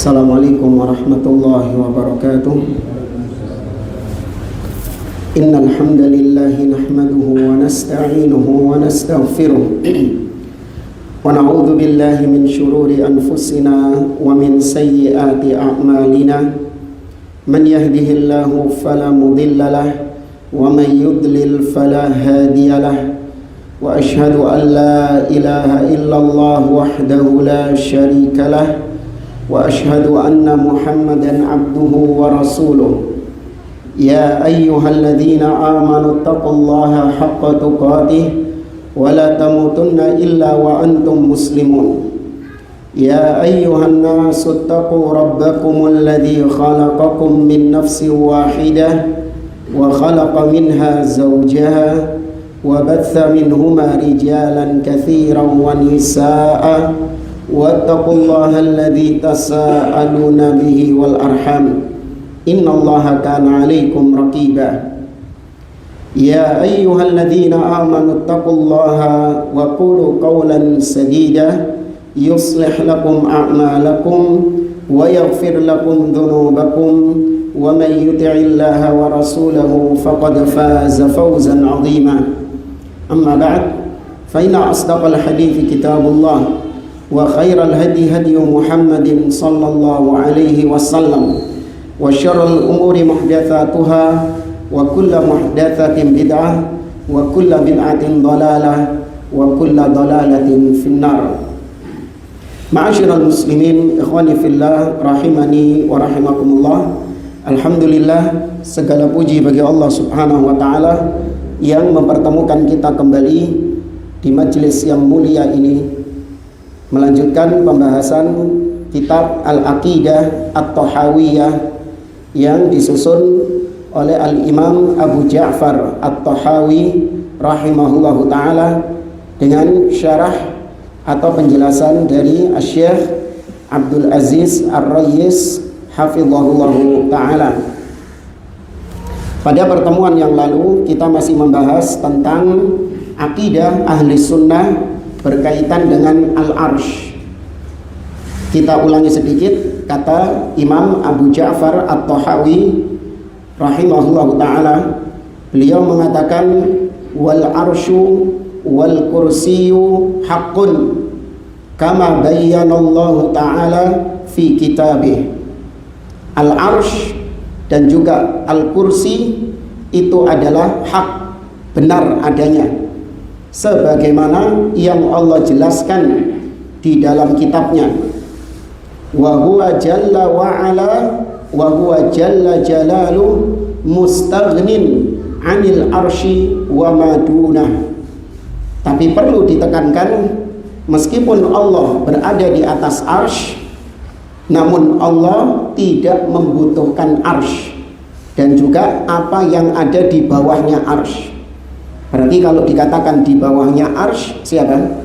Assalamualaikum warahmatullahi wabarakatuh. Innal hamdalillah nahmaduhu wa nasta'inuhu wa nastaghfiruh wa na'udzu billahi min shururi anfusina wa min sayyiati a'malina. Man yahdihillahu fala mudilla lahu wa man yudlil fala hadiya lahu. Wa ashhadu an la ilaha illallah wahdahu la syarika lahu wa ashhadu anna Muhammadan abduhu wa rasuluh. Ya ayyuhalladzina amanu taqullaha haqqa tuqatih wa la tamutunna illa wa antum muslimun. Ya ayyuhan nasu taqu rabbakumul ladzi khalaqakum min nafsin wahidah wa khalaqa minha zawjaha wa batha minhuma rijalan katsiran wa nisaa'a wattaqullaha alladzi tasaaluna bihi wal arham innallaha kana 'alaikum raqiba. Ya ayyuhalladzina amanu taqullaha wa qulu qawlan sadida yuslih lakum a'malakum wa yaghfir lakum dhunubakum wa man yuti'illaha wa rasulahu faqad faza fawzan 'azima. Amma ba'd, fa inna asdaqal hadithi kitabullah wa khairal hadi hadi Muhammadin sallallahu alaihi wasallam wa syarrul umuri muhdatsatuha wa kullu muhdatsatin bid'ah wa kullu bid'atin dhalalah wa kullu dhalalatin finnar. Ma'asyiral muslimin, ikhwani fillah, rahimani wa rahimakumullah. Alhamdulillah, segala puji bagi Allah Subhanahu wa taala yang mempertemukan kita kembali di majelis yang mulia ini, melanjutkan pembahasan kitab Al-Aqidah At-Tahawiyah yang disusun oleh Al-Imam Abu Ja'far At-Tahawi rahimahullahu ta'ala dengan syarah atau penjelasan dari Asy-Syaikh Abdul Aziz Ar-Rayyis hafizahullahu ta'ala. Pada pertemuan yang lalu kita masih membahas tentang akidah ahli sunnah berkaitan dengan Al-Arsh. Kita ulangi sedikit kata Imam Abu Ja'far At-Tahawi rahimahullahu ta'ala. Beliau mengatakan wal arsyu wal kursiyyu haqqun kama bayyanallahu ta'ala fi kitabih. Al-Arsh dan juga Al-Kursi itu adalah hak, benar adanya, sebagaimana yang Allah jelaskan di dalam kitabnya. Wa huwa jalla wa ala wa huwa jalla jalaluh mustaghnin 'anil arsy wa ma dunah. Tapi perlu ditekankan, meskipun Allah berada di atas arsy, namun Allah tidak membutuhkan arsy dan juga apa yang ada di bawahnya arsy. Berarti kalau dikatakan di bawahnya arsy, siapa?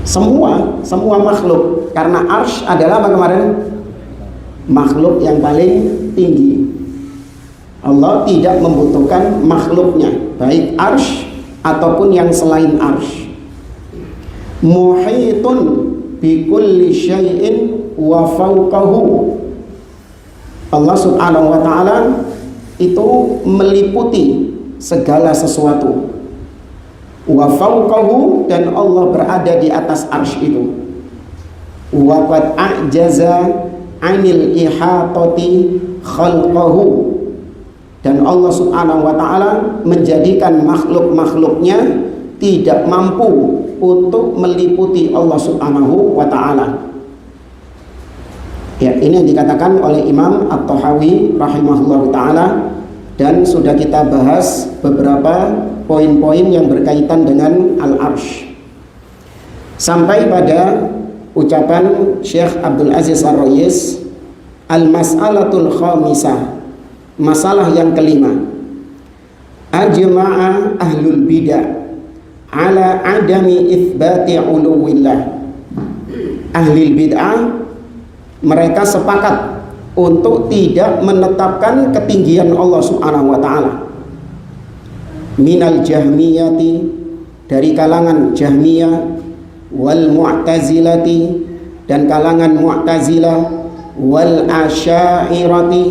Semua makhluk. Karena arsy adalah apa kemarin? Makhluk yang paling tinggi. Allah tidak membutuhkan makhluknya, baik arsy ataupun yang selain arsy. Muhitun bi kulli syai'in wa fawqahu. Allah Subhanahu wa ta'ala itu meliputi segala sesuatu. Wa fawqahu, dan Allah berada di atas arsy itu. Wa qad a'jaza 'anil ihatati khalqahu, dan Allah Subhanahu wa ta'ala menjadikan makhluk-makhluknya tidak mampu untuk meliputi Allah Subhanahu wa ta'ala. Ya, ini yang dikatakan oleh Imam At-Tahawi rahimahullah ta'ala, dan sudah kita bahas beberapa poin-poin yang berkaitan dengan Al-Arsh sampai pada ucapan Syekh Abdul Aziz Ar-Rayyis, al-mas'alatul khamisah, masalah yang kelima. Ajma'a ahlul bidah ala adami itsbati uluwillah. Ahli bid'ah mereka sepakat untuk tidak menetapkan ketinggian Allah Subhanahu wa ta'ala. Minal jahmiyati, dari kalangan Jahmiyah, wal mu'tazilati, dan kalangan Mu'tazilah, wal Asy'ariyah,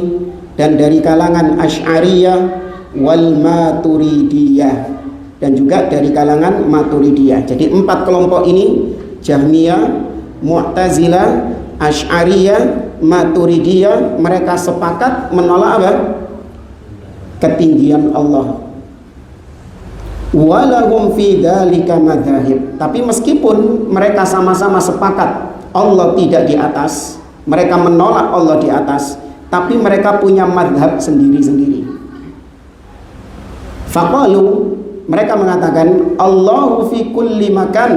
dan dari kalangan Asy'ariyah, wal Maturidiyah, dan juga dari kalangan Maturidiyah. Jadi 4 kelompok ini, Jahmiyah, Mu'tazilah, Asy'ariyah, Maturidiyah, mereka sepakat menolak apa? Ketinggian Allah. Walahum fi dzalika madzahib. Tapi meskipun mereka sama-sama sepakat Allah tidak di atas, mereka menolak Allah di atas, tapi mereka punya madhab sendiri-sendiri. Faqalu, mereka mengatakan Allahu fi kulli makan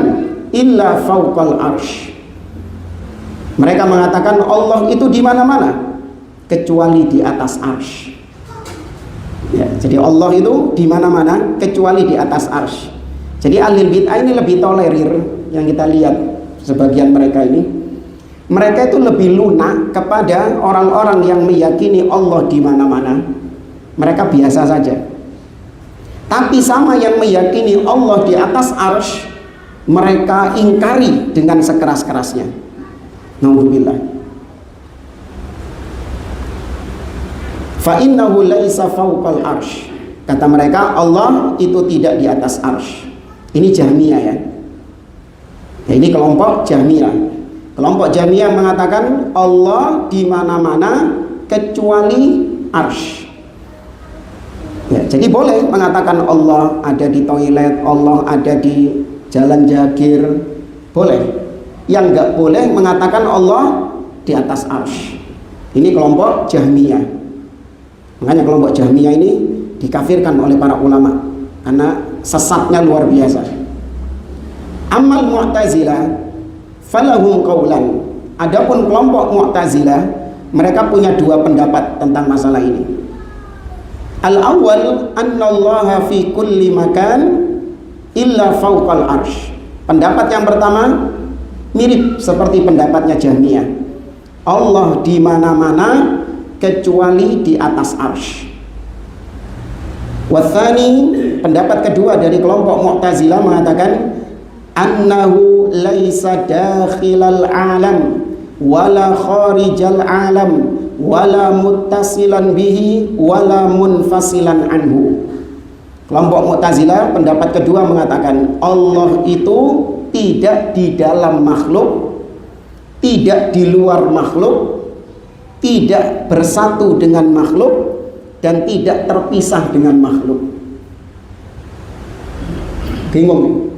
illa fawqal arsh. Mereka mengatakan Allah itu di mana-mana kecuali di atas arsy. Ya, jadi Allah itu di mana-mana kecuali di atas arsy. Jadi ahlul bid'ah ini lebih tolerir, yang kita lihat sebagian mereka ini. Mereka itu lebih lunak kepada orang-orang yang meyakini Allah di mana-mana. Mereka biasa saja. Tapi sama yang meyakini Allah di atas arsy, mereka ingkari dengan sekeras-kerasnya. Nauzubillah. Fa innahu laisa fawqal arsy. Kata mereka Allah itu tidak di atas arsy. Ini Jahmiyah ya. Ya, ini kelompok Jahmiyah. Kelompok Jahmiyah mengatakan Allah di mana-mana kecuali arsy. Ya, jadi boleh mengatakan Allah ada di toilet, Allah ada di jalan jagir, boleh. Yang enggak boleh mengatakan Allah di atas arsy. Ini kelompok Jahmiyah. Makanya kelompok Jahmiyah ini dikafirkan oleh para ulama karena sesatnya luar biasa. Amal Mu'tazilah falahum qaulan. Adapun kelompok Mu'tazilah, mereka punya 2 pendapat tentang masalah ini. Al-awwal annallaha fi kulli makan illa fawqal arsy. Pendapat yang pertama mirip seperti pendapatnya Jahmiyah. Allah di mana-mana kecuali di atas arsy. Watsani, pendapat kedua dari kelompok Mu'tazilah mengatakan annahu laisa dakhilal alam wala kharijal alam wala muttasilan bihi wala munfasilan anhu. Kelompok Mu'tazilah pendapat kedua mengatakan Allah itu tidak di dalam makhluk, tidak di luar makhluk, tidak bersatu dengan makhluk, dan tidak terpisah dengan makhluk. Bingung?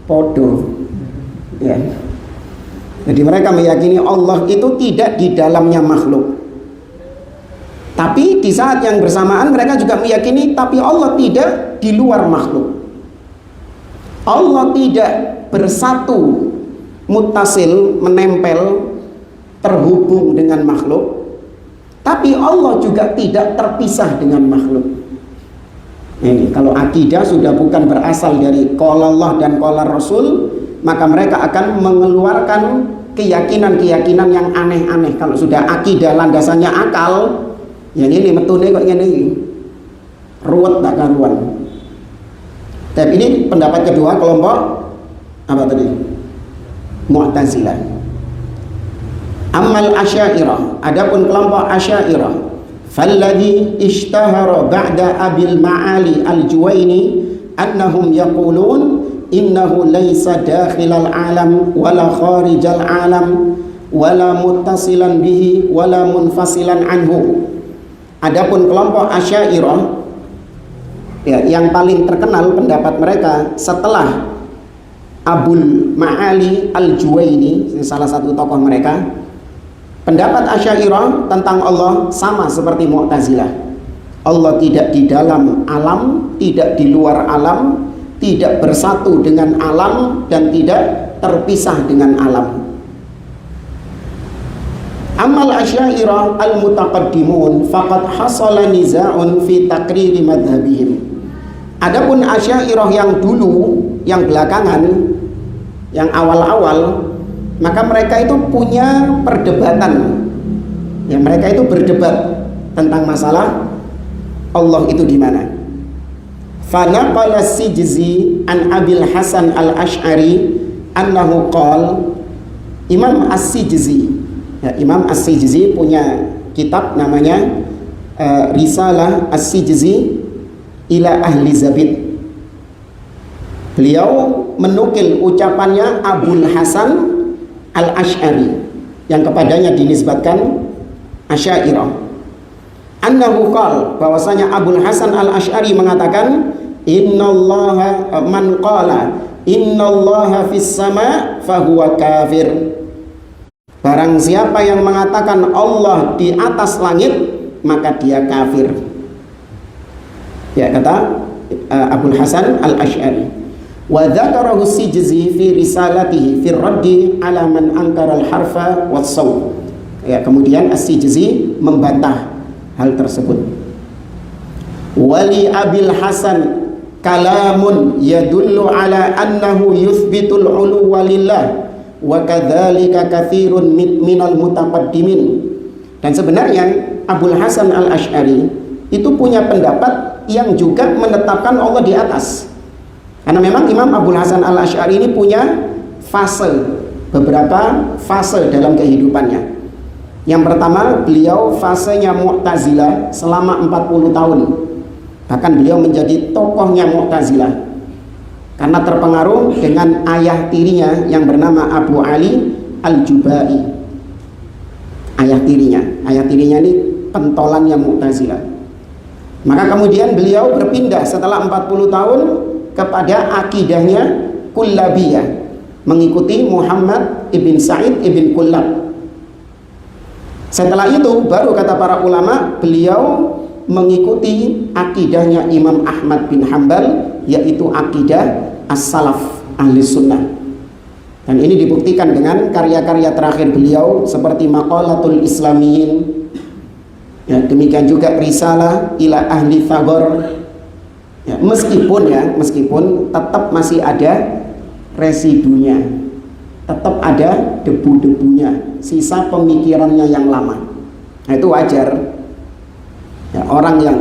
Podo ya. Jadi mereka meyakini Allah itu tidak di dalamnya makhluk, tapi di saat yang bersamaan mereka juga meyakini tapi Allah tidak di luar makhluk. Allah tidak bersatu, muttasil, menempel, terhubung dengan makhluk, tapi Allah juga tidak terpisah dengan makhluk. Ini kalau akidah sudah bukan berasal dari qala Allah dan qala Rasul, maka mereka akan mengeluarkan keyakinan-keyakinan yang aneh-aneh. Kalau sudah akidah landasannya akal, yang ini metune kok ngene, ruwet tak karuan. Tapi ini pendapat kedua kelompok apa tadi? Mu'tazilah. Amal Asy'ariyah, adapun kelompok Asy'ariyah, falladhi ishtahara ba'da Abil Ma'ali Al-Juwaini annahum yaqulun innahu laysa dakhilal alam wala kharijal alam wala muttasilan bihi wala munfasilan anhu. Adapun kelompok Asy'ariyah ya, yang paling terkenal pendapat mereka setelah Abul Ma'ali Al-Juwaini, salah satu tokoh mereka, pendapat Asy'ariyah tentang Allah sama seperti Mu'tazilah. Allah tidak di dalam alam, tidak di luar alam, tidak bersatu dengan alam, dan tidak terpisah dengan alam. Amal Asy'ariyah al-mutaqaddimun faqad hasala niza'un fi taqriri madhhabihim. Adapun Asy'ariyah yang dulu, yang belakangan, yang awal-awal, maka mereka itu punya perdebatan. Ya, mereka itu berdebat tentang masalah Allah itu di mana. Fanaqala Sijzi an Abil Hasan Al-Asy'ari annahu qala, Imam As-Sijzi, ya, Imam As-Sijzi punya kitab namanya Risalah As-Sijzi ila Ahli Zabid. Beliau menukil ucapannya Abul Hasan Al-Asy'ari yang kepadanya dinisbatkan Asy'ariyah. Annahu qala, bahwasanya Abul Hasan Al-Asy'ari mengatakan, innallaha man qala innallaha fis sama fahuwa kafir. Barang siapa yang mengatakan Allah di atas langit, maka dia kafir. Ya, kata Abul Hasan Al-Asy'ari. Wa dzakarahu Sijzi fi risalatihi fi raddi ala man ankara al-harfa was-sawt. Ya, kemudian As-Sijzi membantah hal tersebut. Wali Abil Hasan kalamun yadullu ala annahu yuthbitul uluwa lillah wa kadzalika katsirun minal mutaqaddimin. Dan sebenarnya Abul Hasan Al-Asy'ari itu punya pendapat yang juga menetapkan Allah di atas. Karena memang Imam Abul Hasan Al-Asy'ari ini punya beberapa fase dalam kehidupannya. Yang pertama, beliau fasenya Mu'tazilah selama 40 tahun. Bahkan beliau menjadi tokohnya Mu'tazilah karena terpengaruh dengan ayah tirinya yang bernama Abu Ali Al-Jubai. Ayah tirinya ini pentolannya Mu'tazilah. Maka kemudian beliau berpindah setelah 40 tahun kepada akidahnya Kullabiyah, mengikuti Muhammad ibn Sa'id ibn Kullab. Setelah itu baru kata para ulama beliau mengikuti akidahnya Imam Ahmad bin Hanbal, yaitu akidah as-salaf ahli sunnah. Dan ini dibuktikan dengan karya-karya terakhir beliau seperti Maqalatul Islamiyin, ya, demikian juga Risalah ila Ahli Thagor. Ya, meskipun tetap masih ada residunya, tetap ada debu-debunya, sisa pemikirannya yang lama. Nah, itu wajar. Ya, orang yang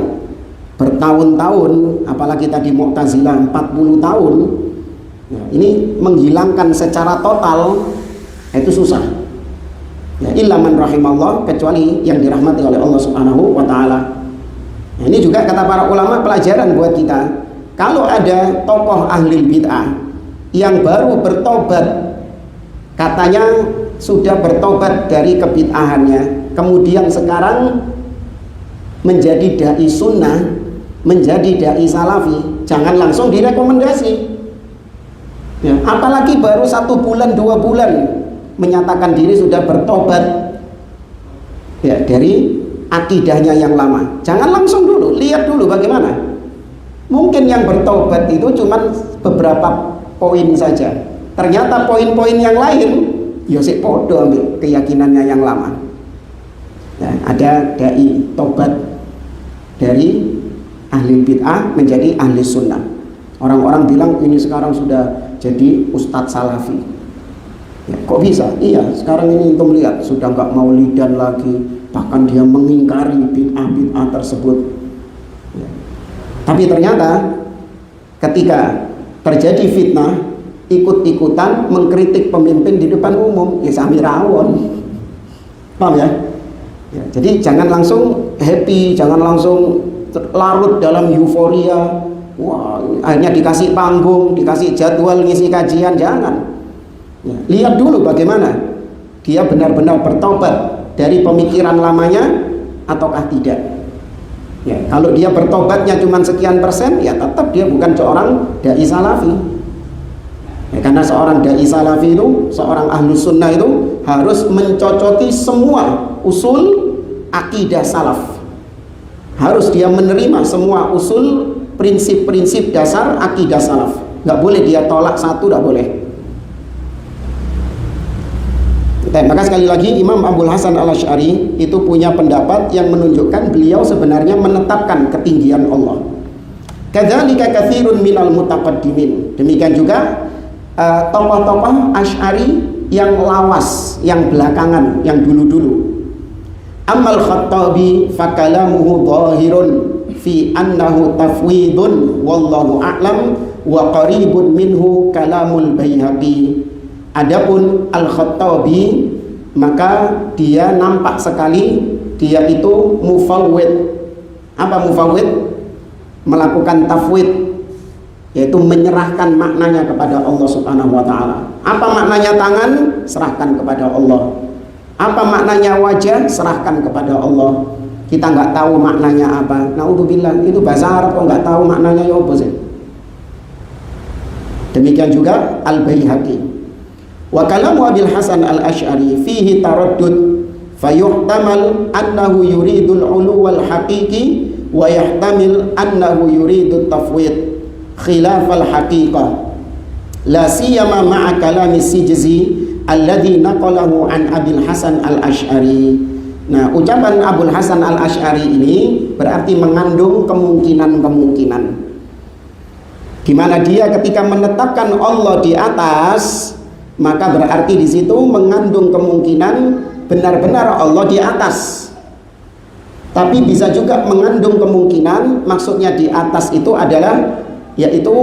bertahun-tahun, apalagi tadi Mu'tazilah 40 tahun, ya, ini menghilangkan secara total itu susah. Ya, illa man rahimallah, kecuali yang dirahmati oleh Allah Subhanahu wa taala. Nah, ini juga kata para ulama pelajaran buat kita. Kalau ada tokoh ahli bid'ah yang baru bertobat, katanya sudah bertobat dari kebid'ahannya, kemudian sekarang menjadi dai sunnah, menjadi dai salafi, jangan langsung direkomendasi. Ya, apalagi baru 1 bulan 2 bulan menyatakan diri sudah bertobat, ya, dari akidahnya yang lama. Jangan langsung dulu, lihat dulu bagaimana. Mungkin yang bertobat itu cuma beberapa poin saja, ternyata poin-poin yang lain ya sik podo ambil keyakinannya yang lama. Ya, ada dai tobat dari ahli bid'ah menjadi ahli sunnah. Orang-orang bilang ini sekarang sudah jadi ustadz salafi. Ya, kok bisa? Iya, sekarang ini untuk melihat sudah nggak maulidan lagi, bahkan dia mengingkari bid'ah-bid'ah tersebut. Ya. Tapi ternyata ketika terjadi fitnah, ikut-ikutan mengkritik pemimpin di depan umum, ya sami rawon. Paham ya? Ya, jadi jangan langsung happy, jangan langsung larut dalam euforia. Wah, akhirnya dikasih panggung, dikasih jadwal ngisi kajian, jangan. Ya, lihat dulu bagaimana dia benar-benar bertobat dari pemikiran lamanya ataukah tidak. Ya, kalau dia bertobatnya cuma sekian persen, ya tetap dia bukan seorang dai salafi. Ya, karena seorang dai salafi itu, seorang ahlu sunnah itu harus mencocoki semua usul akidah salaf. Harus dia menerima semua usul prinsip-prinsip dasar akidah salaf. Nggak boleh dia tolak satu, nggak boleh. Maka sekali lagi Imam Abul Hasan Al-Asy'ari itu punya pendapat yang menunjukkan beliau sebenarnya menetapkan ketinggian Allah. Kadzalika katsirun minal mutaqaddimin. Demikian juga tokoh-tokoh Asy'ari yang lawas, yang belakangan, yang dulu-dulu. Amal Khattabi fakalamuhu dhahirun fi annahu tafwidun wallahu a'lam wa qaribun minhu kalamul Baihaqi. Adapun Al-Khattabi maka dia nampak sekali dia itu mufawwid. Apa mufawwid? Melakukan tafwid, yaitu menyerahkan maknanya kepada Allah Subhanahu wa taala. Apa maknanya tangan? Serahkan kepada Allah. Apa maknanya wajah? Serahkan kepada Allah. Kita nggak tahu maknanya apa. Naudzubillah, itu bahasa Arab kok nggak tahu maknanya ya apa sih? Demikian juga Al-Baihaqi. Wa kalamu Abil Hasan Al-Asy'ari fihi taraddud fayuhtamal annahu yuridul uluwal haqiqi wa yahtamil annahu yuridut tafwid khilafal haqiqah la siyama ma'a kalami Sijzi alladhi naqalahu an Abil Hasan Al-Asy'ari. Nah, ucapan Abul Hasan Al-Asy'ari ini berarti mengandung kemungkinan-kemungkinan. Gimana dia ketika menetapkan Allah di atas, maka berarti di situ mengandung kemungkinan benar-benar Allah di atas. Tapi bisa juga mengandung kemungkinan maksudnya di atas itu adalah yaitu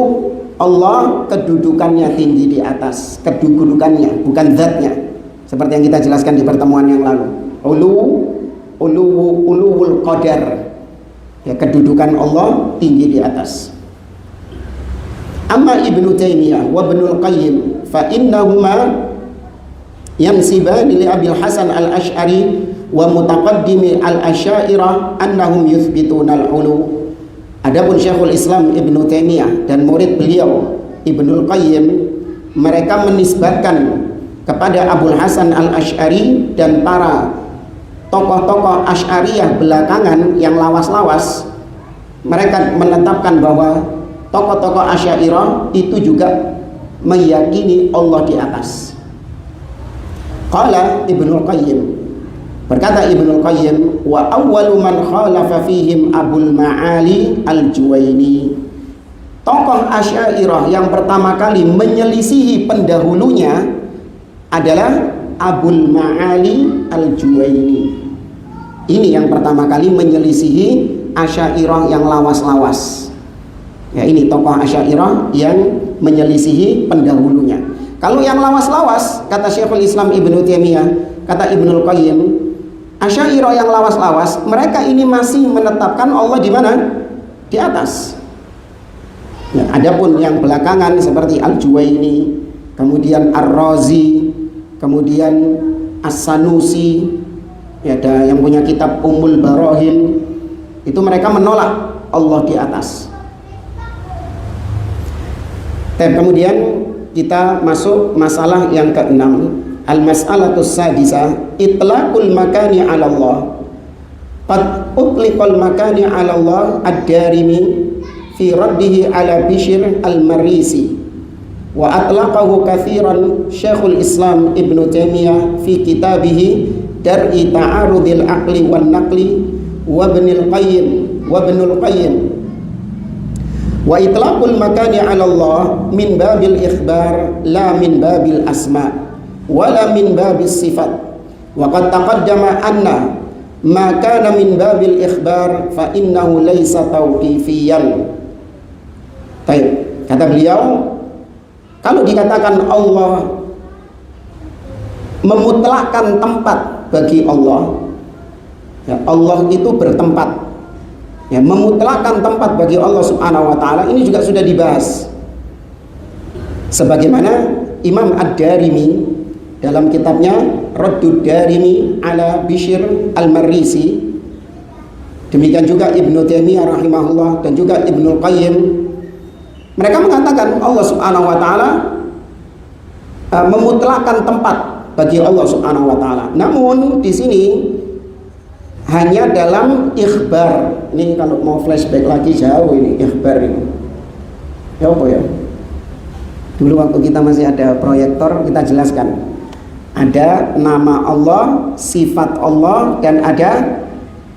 Allah kedudukannya tinggi di atas, kedudukannya bukan zatnya. Seperti yang kita jelaskan di pertemuan yang lalu. Uluwul qadar. Ya, kedudukan Allah tinggi di atas. Amma Ibnu Taimiyah wa Ibnul Qayyim fa innahuma yansibani li Abil Hasan Al-Asy'ari wa mutaqaddimi al-Asy'ariyah annahum yuthbituna al-ulu. Adapun Syekhul Islam Ibnu Taimiyah dan murid beliau Ibnul Qayyim, mereka menisbatkan kepada Abul Hasan Al-Asy'ari dan para tokoh-tokoh Asy'ariyah belakangan yang lawas-lawas, mereka menetapkan bahwa tokoh-tokoh Asy'ariyah itu juga meyakini Allah di atas. Qala Ibnul Qayyim, berkata Ibnul Qayyim, wa awwalu man khalafa fihim Abul Ma'ali Al-Juwaini. Tokoh Asy'ariyah yang pertama kali menyelisihi pendahulunya adalah Abul Ma'ali Al-Juwaini. Ini yang pertama kali menyelisihi Asy'ariyah yang lawas-lawas. Ya, ini tokoh Asy'ariyah yang menyelisihi pendahulunya. Kalau yang lawas-lawas, kata Syekhul Islam Ibnu Taimiyah, kata Ibnul Qayyim, Asy'ariyah yang lawas-lawas, mereka ini masih menetapkan Allah di mana? Di atas. Ya, adapun yang belakangan seperti Al-Juwaini, kemudian Ar-Razi, kemudian As-Sanusi, ya, ada yang punya kitab Ummul Barahin, itu mereka menolak Allah di atas. Dan kemudian kita masuk masalah yang keenam, al-mas'alatus sadisah, itlaqul makani 'ala Allah. Qad utliqal makani 'ala Allah ad-Darimi fi raddihi 'ala Bishr al-Marisi wa atlaqahu katsiran Syekhul Islam Ibnu Taimiyah fi kitabihi Dar'i Ta'arudil Aqli wan Naqli wa Ibnul Qayyim. Wa itlaqul makani 'ala Allah min babil ikhbar la min babil asma wala min babis sifat. Wa qad taqaddama anna ma kana min babil ikhbar fa innahu laysa tauqifiyan. Baik, kata beliau, kalau dikatakan Allah memutlakkan tempat bagi Allah, ya, Allah itu bertempat. Ya, memutlakkan tempat bagi Allah Subhanahu wa taala ini juga sudah dibahas. Sebagaimana Imam Ad-Darimi dalam kitabnya Raddud Darimi ala Bishr al-Marisi, demikian juga Ibnu Taimiyah rahimahullah dan juga Ibnul Qayyim, mereka mengatakan Allah Subhanahu wa taala memutlakkan tempat bagi Allah Subhanahu wa taala. Namun di sini hanya dalam ikhbar. Ini kalau mau flashback lagi jauh ini ikhbar ini. Ya apa ya? Dulu waktu kita masih ada proyektor kita jelaskan. Ada nama Allah, sifat Allah, dan ada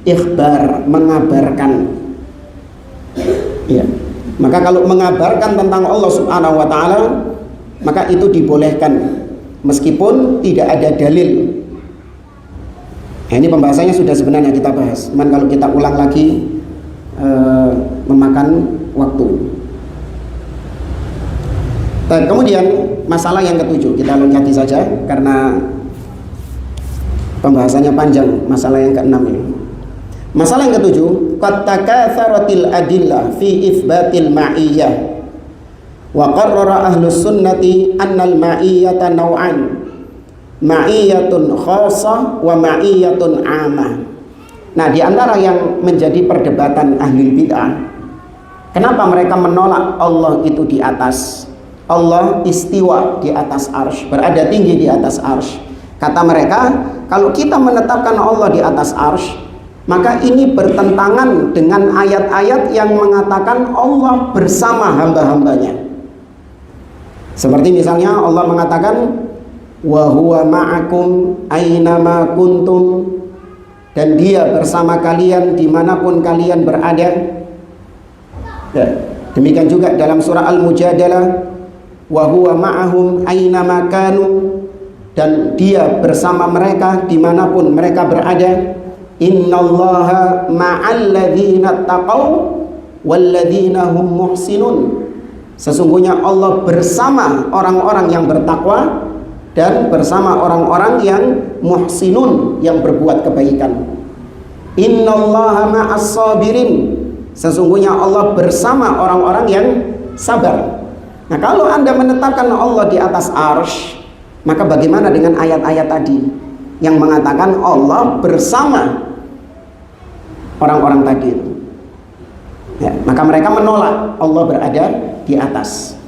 ikhbar, mengabarkan. Ya. Maka kalau mengabarkan tentang Allah Subhanahu wa taala, maka itu dibolehkan meskipun tidak ada dalil. Nah, ini pembahasannya sudah sebenarnya kita bahas. Cuman kalau kita ulang lagi memakan waktu. Kemudian masalah yang ketujuh, kita loncati saja karena pembahasannya panjang. Masalah yang keenam ini. Masalah yang ketujuh, qad takatsaratil adillah fi itsbatil ma'iyyah wa qarrara ahlus sunnati annal ma'iyyata naw'an, ma'iyyatun khassah wa ma'iyyatun 'ammah. Nah, di antara yang menjadi perdebatan ahli bid'ah, kenapa mereka menolak Allah itu di atas? Allah istiwa di atas arsy, berada tinggi di atas arsy. Kata mereka, kalau kita menetapkan Allah di atas arsy, maka ini bertentangan dengan ayat-ayat yang mengatakan Allah bersama hamba-hambanya. Seperti misalnya Allah mengatakan, wa huwa ma'akum aynama kuntum, dan dia bersama kalian dimanapun kalian berada. Ya. Demikian juga dalam surah Al-Mujadalah, wa huwa ma'ahum aynama kanu, dan dia bersama mereka dimanapun mereka berada. Innallaha ma'al ladzina taqaw walladzina hum muhsinun. Sesungguhnya Allah bersama orang-orang yang bertakwa dan bersama orang-orang yang muhsinun, yang berbuat kebaikan. Innallaha ma'as sabirin. Sesungguhnya Allah bersama orang-orang yang sabar. Nah, kalau Anda menetapkan Allah di atas arsy, maka bagaimana dengan ayat-ayat tadi yang mengatakan Allah bersama orang-orang tadi itu? Ya, maka mereka menolak Allah berada di atas.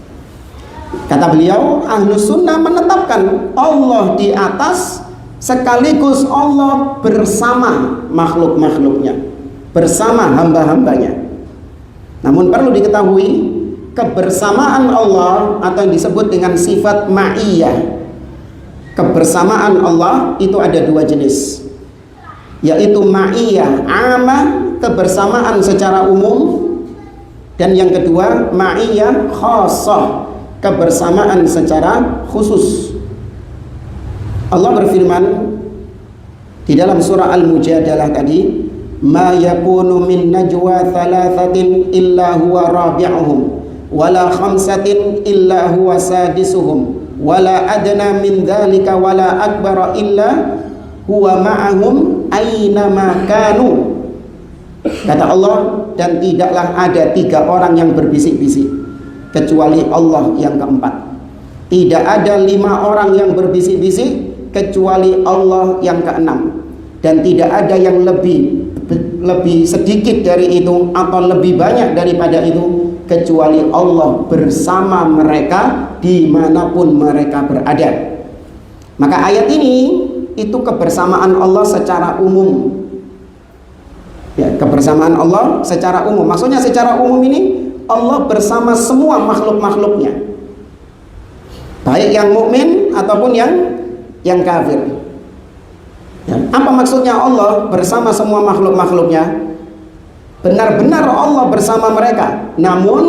Kata beliau, Ahlus Sunnah menetapkan Allah di atas sekaligus Allah bersama makhluk-makhluknya, bersama hamba-hambanya. Namun perlu diketahui, kebersamaan Allah atau yang disebut dengan sifat ma'iyah, kebersamaan Allah itu ada dua jenis, yaitu ma'iyah amah, kebersamaan secara umum, dan yang kedua ma'iyah khassah, kebersamaan secara khusus. Allah berfirman di dalam surah Al-Mujadalah tadi, ma yakunu min najwa thalathatin illa huwa rabi'uhum wala khamsatin illa huwa sadisuhum wala adna min dzalika wala akbara illa huwa ma'ahum aynama kanu. Kata Allah, dan tidaklah ada tiga orang yang berbisik-bisik kecuali Allah yang keempat. Tidak ada lima orang yang berbisik-bisik kecuali Allah yang keenam. Dan tidak ada yang lebih sedikit dari itu atau lebih banyak daripada itu kecuali Allah bersama mereka dimanapun mereka berada. Maka ayat ini itu kebersamaan Allah secara umum. Ya, kebersamaan Allah secara umum. Maksudnya secara umum ini Allah bersama semua makhluk-makhluknya, baik yang mukmin ataupun yang kafir. Ya, apa maksudnya Allah bersama semua makhluk-makhluknya? Benar-benar Allah bersama mereka. Namun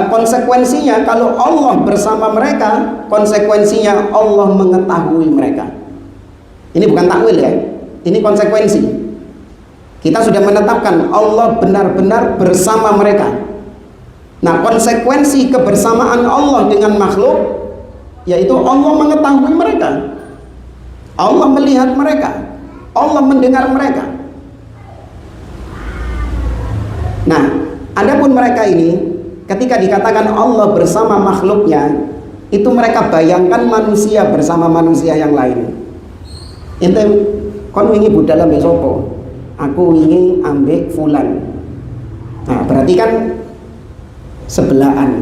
konsekuensinya kalau Allah bersama mereka, konsekuensinya Allah mengetahui mereka. Ini bukan takwil ya, ini konsekuensi. Kita sudah menetapkan Allah benar-benar bersama mereka. Nah, konsekuensi kebersamaan Allah dengan makhluk yaitu Allah mengetahui mereka, Allah melihat mereka, Allah mendengar mereka. Nah, adapun mereka ini ketika dikatakan Allah bersama makhluknya, itu mereka bayangkan manusia bersama manusia yang lain. Ente kon wingi budal ambek sapa? Aku wingi ambek fulan. Nah, berarti kan sebelahan.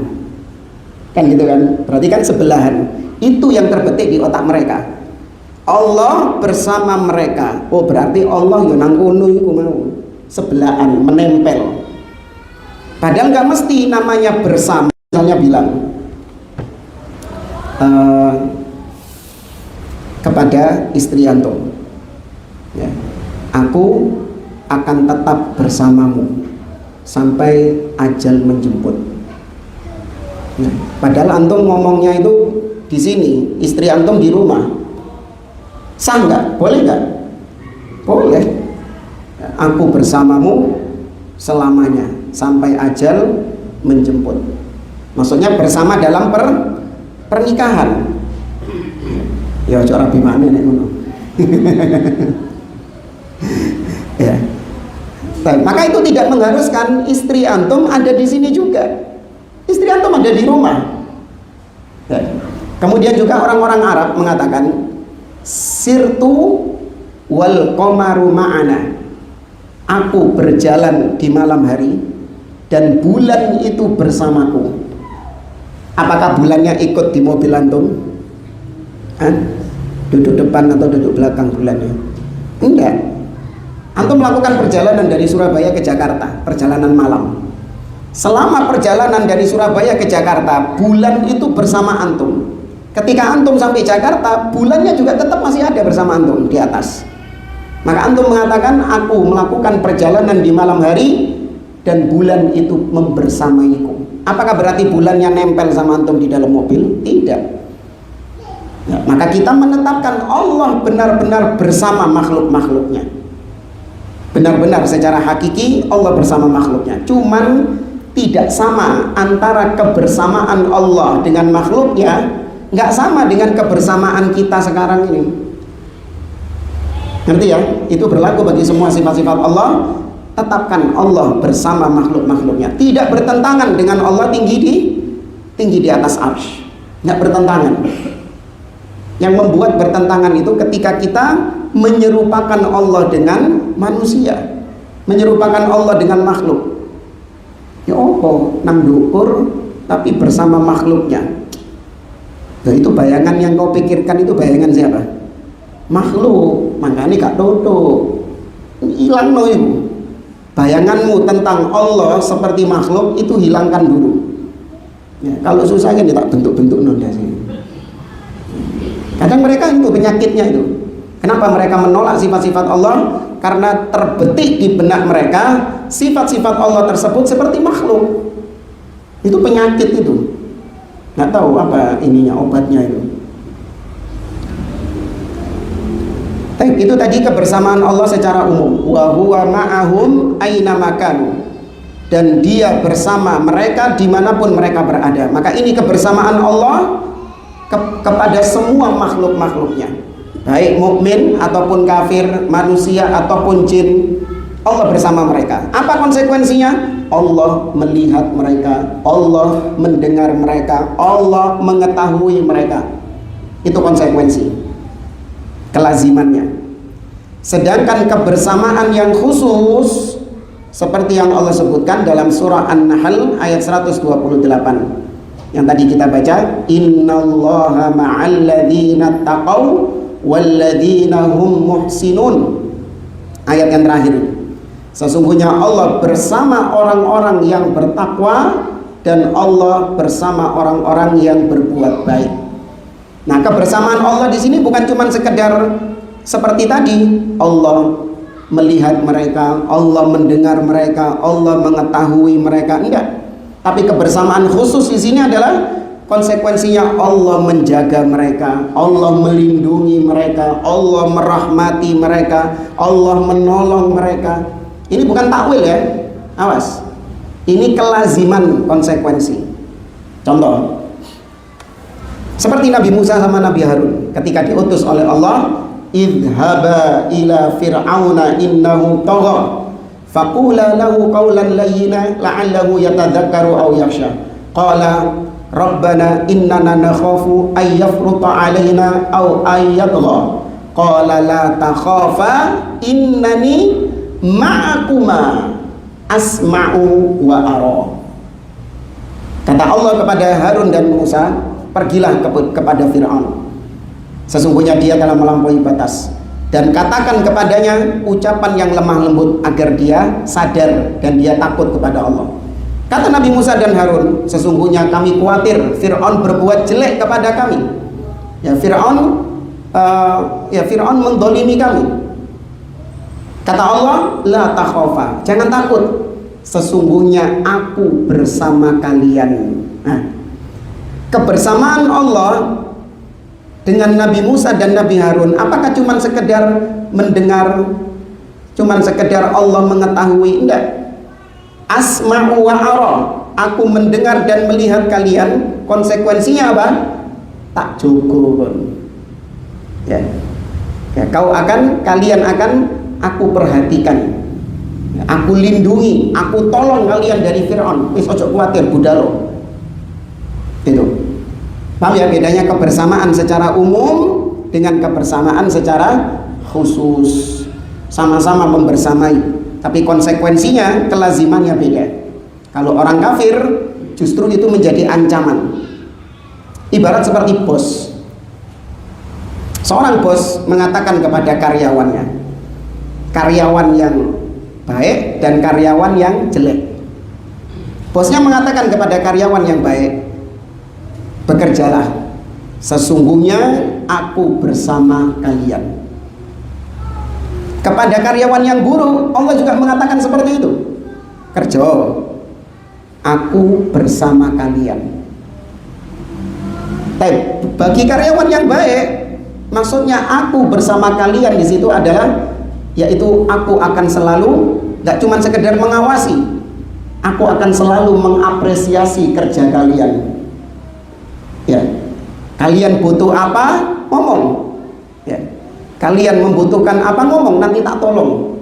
Kan gitu kan? Berarti kan sebelahan. Itu yang terbetik di otak mereka. Allah bersama mereka. Oh, berarti Allah yo nang kono iku mau. Sebelahan, menempel. Padahal nggak mesti namanya bersama. Misalnya bilang kepada istri antum, ya, aku akan tetap bersamamu sampai ajal menjemput. Ya, padahal antum ngomongnya itu di sini, istri antum di rumah. Sah nggak? Boleh nggak? Boleh. Aku bersamamu selamanya sampai ajal menjemput. Maksudnya bersama dalam pernikahan. Ya ojo rabi mana nek ngono. Ya. Maka itu tidak mengharuskan istri antum ada di sini juga. Istri antum ada di rumah. Ya. Kemudian juga orang-orang Arab mengatakan sirtu wal qamaru ma'ana. Aku berjalan di malam hari dan bulan itu bersamaku. Apakah bulannya ikut di mobil antum? Duduk depan atau duduk belakang bulannya? Enggak. Antum melakukan perjalanan dari Surabaya ke Jakarta, perjalanan malam. Selama perjalanan dari Surabaya ke Jakarta, bulan itu bersama antum. Ketika antum sampai Jakarta, bulannya juga tetap masih ada bersama antum di atas. Maka antum mengatakan, aku melakukan perjalanan di malam hari dan bulan itu membersamaiku. Apakah berarti bulannya nempel sama antum di dalam mobil? Tidak. Ya, maka kita menetapkan Allah benar-benar bersama makhluk-makhluknya. Benar-benar secara hakiki Allah bersama makhluknya. Cuman tidak sama antara kebersamaan Allah dengan makhluknya, nggak sama dengan kebersamaan kita sekarang ini. Ngerti ya? Itu berlaku bagi semua sifat-sifat Allah. Tetapkan Allah bersama makhluk-makhluknya. Tidak bertentangan dengan Allah tinggi di atas arsy. Nggak bertentangan. Yang membuat bertentangan itu ketika kita menyerupakan Allah dengan manusia, menyerupakan Allah dengan makhluk. Ya opo nang dukur tapi bersama makhluknya. Nah, itu bayangan yang kau pikirkan itu bayangan siapa? Makhluk. Makanya gak dodo. Hilang loh ibu. Bayanganmu tentang Allah seperti makhluk itu hilangkan dulu. Ya, kalau susah kan tak bentuk-bentuk nunda sih. Kadang mereka itu penyakitnya itu. Kenapa mereka menolak sifat-sifat Allah? Karena terbetik di benak mereka sifat-sifat Allah tersebut seperti makhluk. Itu penyakit itu. Nggak tahu apa ininya obatnya itu. Tapi itu tadi kebersamaan Allah secara umum. Wa huwa ma'ahum aina makanu. Dan dia bersama mereka dimanapun mereka berada. Maka ini kebersamaan Allah kepada semua makhluk-makhluknya, baik mukmin ataupun kafir, manusia ataupun jin, Allah bersama mereka. Apa konsekuensinya? Allah melihat mereka, Allah mendengar mereka, Allah mengetahui mereka. Itu konsekuensi, kelazimannya. Sedangkan kebersamaan yang khusus seperti yang Allah sebutkan dalam surah An-Nahl ayat 128 yang tadi kita baca, innallaha ma'al ladzina taqaw wal ladzina hum muhsinun. Ayat yang terakhir. Sesungguhnya Allah bersama orang-orang yang bertakwa dan Allah bersama orang-orang yang berbuat baik. Nah, kebersamaan Allah di sini bukan cuma sekedar seperti tadi, Allah melihat mereka, Allah mendengar mereka, Allah mengetahui mereka, enggak. Tapi kebersamaan khusus di sini adalah konsekuensinya Allah menjaga mereka, Allah melindungi mereka, Allah merahmati mereka, Allah menolong mereka. Ini bukan takwil ya, awas. Ini kelaziman konsekuensi. Contoh, seperti Nabi Musa sama Nabi Harun ketika diutus oleh Allah, idhaba ila fir'auna innahu tagha faqula lahu qawlan layyina la'allahu yatadzakkaru aw yakhsha qala rabbana innana nakhafu ay yafruta alaina aw ay yatgha qala la takhafa innani ma'akuma asma'u wa ara. Kata Allah kepada Harun dan Musa, pergilah kepada Fir'aun, sesungguhnya dia telah melampaui batas, dan katakan kepadanya ucapan yang lemah lembut agar dia sadar dan dia takut kepada Allah. Kata Nabi Musa dan Harun, sesungguhnya kami khawatir Fir'aun berbuat jelek kepada kami. Fir'aun mendolimi kami. Kata Allah, la takhafa, jangan takut, sesungguhnya aku bersama kalian. Nah, kebersamaan Allah dengan Nabi Musa dan Nabi Harun, apakah cuma sekedar mendengar, cuma sekedar Allah mengetahui? Enggak. Asma'u wa ara, aku mendengar dan melihat kalian, konsekuensinya apa? Tak cukup. Ya. Ya, kalian akan aku perhatikan. Ya, aku lindungi, aku tolong kalian dari Fir'aun. Wis ojo kuatir budalo. Itu. Paham ya bedanya kebersamaan secara umum dengan kebersamaan secara khusus. Sama-sama membersamai, tapi konsekuensinya, kelazimannya beda. Kalau orang kafir justru itu menjadi ancaman. Ibarat seperti bos. Seorang bos mengatakan kepada karyawannya, karyawan yang baik dan karyawan yang jelek. Bosnya mengatakan kepada karyawan yang baik, bekerjalah, sesungguhnya aku bersama kalian. Kepada karyawan yang buruk, Allah juga mengatakan seperti itu, kerja, aku bersama kalian. Tapi bagi karyawan yang baik, maksudnya aku bersama kalian di situ adalah, yaitu aku akan selalu, gak cuma sekedar mengawasi, aku akan selalu mengapresiasi kerja kalian. Ya, kalian butuh apa, ngomong. Ya, kalian membutuhkan apa, ngomong, nanti tak tolong.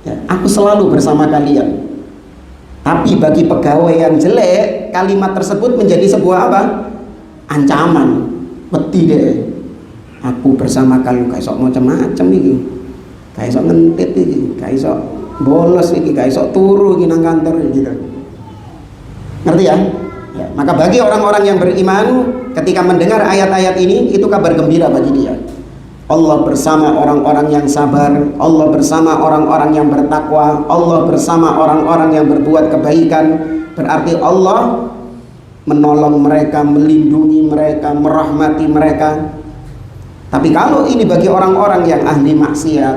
Ya, aku selalu bersama kalian. Tapi bagi pegawai yang jelek, kalimat tersebut menjadi sebuah apa? Ancaman. Wedi deh. Aku bersama kalian, kayak sok macam-macam ini, kayak sok ngentit ini, kayak sok bolos ini, kayak sok turu ini nang kantor gitu. Ngerti ya? Ya, maka bagi orang-orang yang beriman, ketika mendengar ayat-ayat ini, itu kabar gembira bagi dia. Allah bersama orang-orang yang sabar, Allah bersama orang-orang yang bertakwa, Allah bersama orang-orang yang berbuat kebaikan. Berarti Allah menolong mereka, melindungi mereka, merahmati mereka. Tapi kalau ini bagi orang-orang yang ahli maksiat,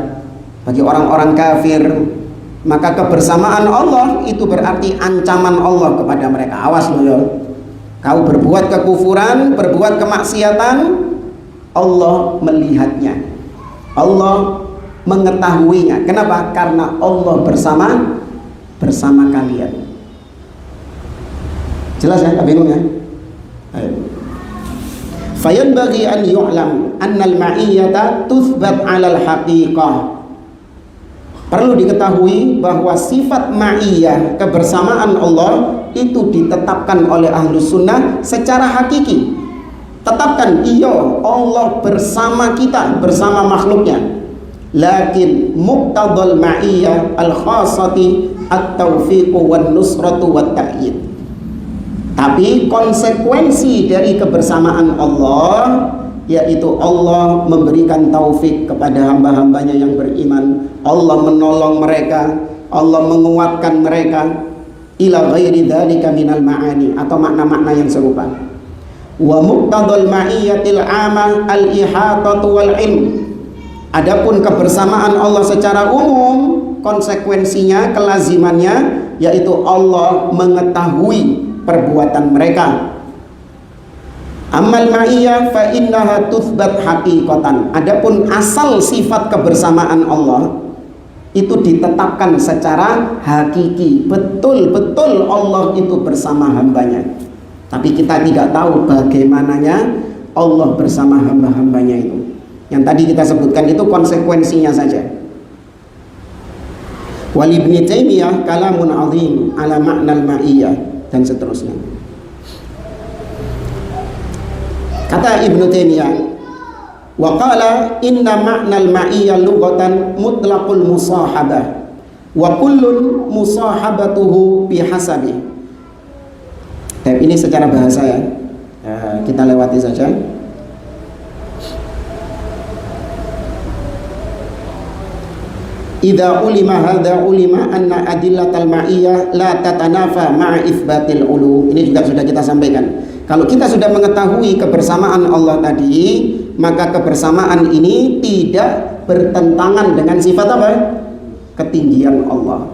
bagi orang-orang kafir, maka kebersamaan Allah itu berarti ancaman Allah kepada mereka. Awas loh ya, kau berbuat kekufuran, berbuat kemaksiatan, Allah melihatnya, Allah mengetahuinya. Kenapa? Karena Allah bersama kalian. Jelas ya? Tak bingung ya? Fayanbaghi an yu'lam annal ma'iyyata tuthbat 'alal haqiqah. Perlu diketahui bahwa sifat ma'iyah, kebersamaan Allah, itu ditetapkan oleh Ahlus Sunnah secara hakiki. Tetapkan, iya, Allah bersama kita, bersama makhluknya. Lakin muqtadal ma'iyah al-khasati at-taufiqu wan nusratu wat ta'yid. Tapi konsekuensi dari kebersamaan Allah, yaitu Allah memberikan taufik kepada hamba-hambanya yang beriman, Allah menolong mereka, Allah menguatkan mereka, ila ghairi dzalika minal ma'ani, atau makna-makna yang serupa. Wa muqtadal ma'iyyatil 'amah al-ihatatu wal ilm. Adapun kebersamaan Allah secara umum, konsekuensinya, kelazimannya, yaitu Allah mengetahui perbuatan mereka. Amal ma'iyah fa innaha tuthbat haqiqatan. Adapun asal sifat kebersamaan Allah itu ditetapkan secara hakiki. Betul-betul Allah itu bersama hambanya. Tapi kita tidak tahu bagaimananya Allah bersama hamba-hambanya itu. Yang tadi kita sebutkan itu konsekuensinya saja. Wal Ibnu Taimiyah kalamun azim ala ma'nal ma'iyah, dan seterusnya. Kata Ibnu Taimiyah, wa qala inna ma'nal ma'iyyah lughatan mutlaqul musahabah wa kullun musahabatuhu bihasabi. Ini secara bahasa ya, kita lewati saja. Idza ulima hadza ulima anna adillatal ma'iyyah la tatanafa ma'a itsbatil ulu. Ini juga sudah kita sampaikan. Kalau kita sudah mengetahui kebersamaan Allah tadi, maka kebersamaan ini tidak bertentangan dengan sifat apa? Ketinggian Allah.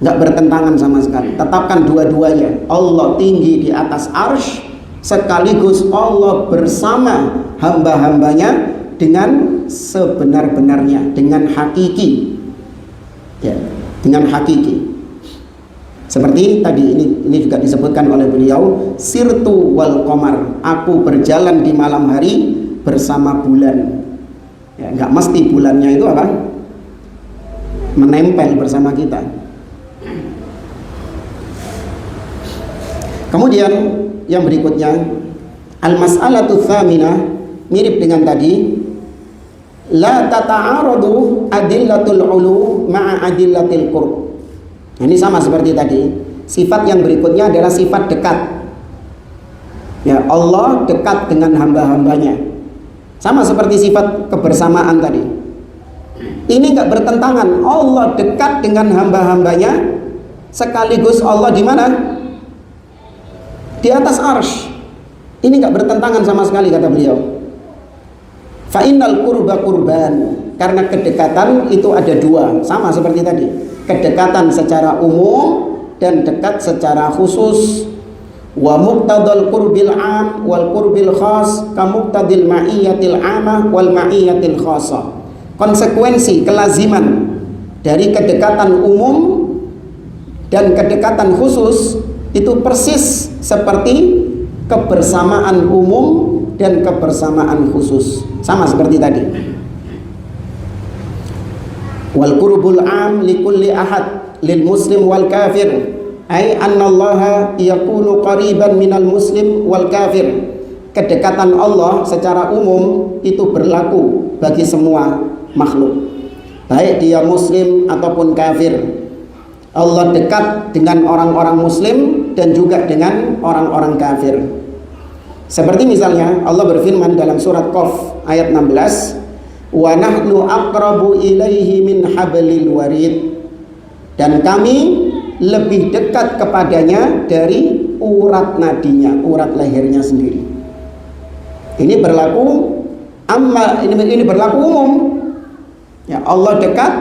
Enggak bertentangan sama sekali. Tetapkan dua-duanya. Allah tinggi di atas arsy, sekaligus Allah bersama hamba-hambanya dengan sebenar-benarnya, dengan hakiki. Ya, dengan hakiki. Seperti tadi ini juga disebutkan oleh beliau, sirtu wal qamar, aku berjalan di malam hari bersama bulan. Ya, nggak mesti bulannya itu apa? Menempel bersama kita. Kemudian yang berikutnya, al-mas'alatu tsaminah, mirip dengan tadi, la tata'aradu adillatul ulu ma'a adillatil qurb. Ini sama seperti tadi. Sifat yang berikutnya adalah sifat dekat. Ya, Allah dekat dengan hamba-hambanya. Sama seperti sifat kebersamaan tadi. Ini enggak bertentangan. Allah dekat dengan hamba-hambanya, sekaligus Allah di mana? Di atas arsy. Ini enggak bertentangan sama sekali, kata beliau. Fa innal qurba qurban, karena kedekatan itu ada dua, sama seperti tadi. Kedekatan secara umum dan dekat secara khusus. Wa muqtadal qurbil am wal qurbil khas ka muqtadil ma'iyatil amah wal ma'iyatil khassa. Konsekuensi kelaziman dari kedekatan umum dan kedekatan khusus itu persis seperti kebersamaan umum dan kebersamaan khusus, sama seperti tadi. Wal qurbul am likulli ahad lil muslim wal kafir, ay annallaha yakunu qariban minal muslim wal kafir. Kedekatan Allah secara umum itu berlaku bagi semua makhluk, baik dia muslim ataupun kafir. Allah dekat dengan orang-orang muslim dan juga dengan orang-orang kafir. Seperti misalnya Allah berfirman dalam surat Qaf ayat 16, wa nahnu aqrabu ilaihi min hablil warid, dan kami lebih dekat kepadanya dari urat nadinya, urat lehernya sendiri. Ini berlaku ini berlaku umum. Ya, Allah dekat